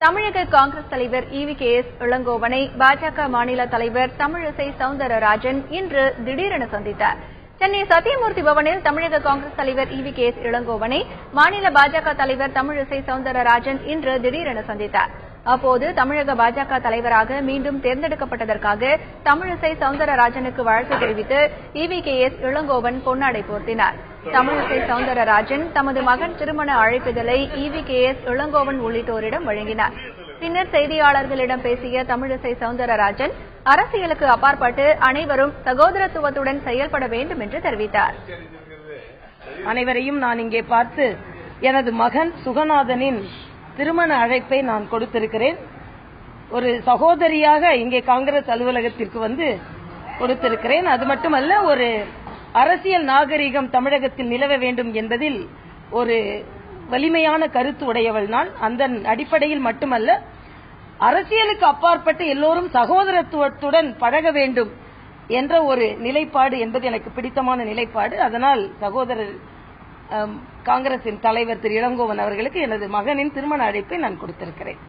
தமிழக காங்கிரஸ் தலைவர் EVKS இளங்கோவனை பாஜக மாநில தலைவர் தமிழிசை சவுந்தரராஜன் இன்று திடீரென சந்தித்தார். சென்னை சத்தியமூர்த்தி பவனில் தமிழக காங்கிரஸ் தலைவர் EVKS இளங்கோவனை மாநில பாஜக தலைவர் தமிழிசை சவுந்தரராஜன் இன்று திடீரென சந்தித்தார். அப்போது தமிழக பாஜக தலைவராக மீண்டும் தேர்ந்தெடுக்கப்பட்டதற்காக தமிழிசை சவுந்தரராஜனுக்கு வாழ்த்து தெரிவித்து EVKS இளங்கோவன் பொன்னாடை போர்த்தினார். தமிழிசை சவுந்தரராஜன் தமது மகன் திருமண அழைப்பிதழை EVKS இளங்கோவன் உள்ளிட்டோரிடம் வழங்கினார். பின்னர் செய்தியாளர்களிடம் பேசிய தமிழிசை சவுந்தரராஜன் அரசியலுக்கு அப்பாற்பட்டு அனைவரும் சகோதரத்துவத்துடன் செயல்பட வேண்டும் என்று தெரிவித்தார். அனைவரையும் நான் இங்கே பார்த்து எனது மகன் சுகநாதனின் திருமண அழைப்பை நான் கொடுத்திருக்கிறேன். ஒரு சகோதரியாக இங்கே காங்கிரஸ் அலுவலகத்திற்கு வந்து கொடுத்திருக்கிறேன். அது மட்டுமல்ல, ஒரு அரசியல் நாகரிகம் தமிழகத்தில் நிலவ வேண்டும் என்பதில் ஒரு வலிமையான கருத்து உடையவள் நான். அந்த அடிப்படையில் மட்டுமல்ல, அரசியலுக்கு அப்பாற்பட்டு எல்லோரும் சகோதரத்துவத்துடன் பழக வேண்டும் என்ற ஒரு நிலைப்பாடு என்பது எனக்கு பிடித்தமான நிலைப்பாடு. அதனால் சகோதரர் காங்கிரசின் தலைவர் திரு இளங்கோவன் அவர்களுக்கு எனது மகனின் திருமண அழைப்பை நான் கொடுத்திருக்கிறேன்.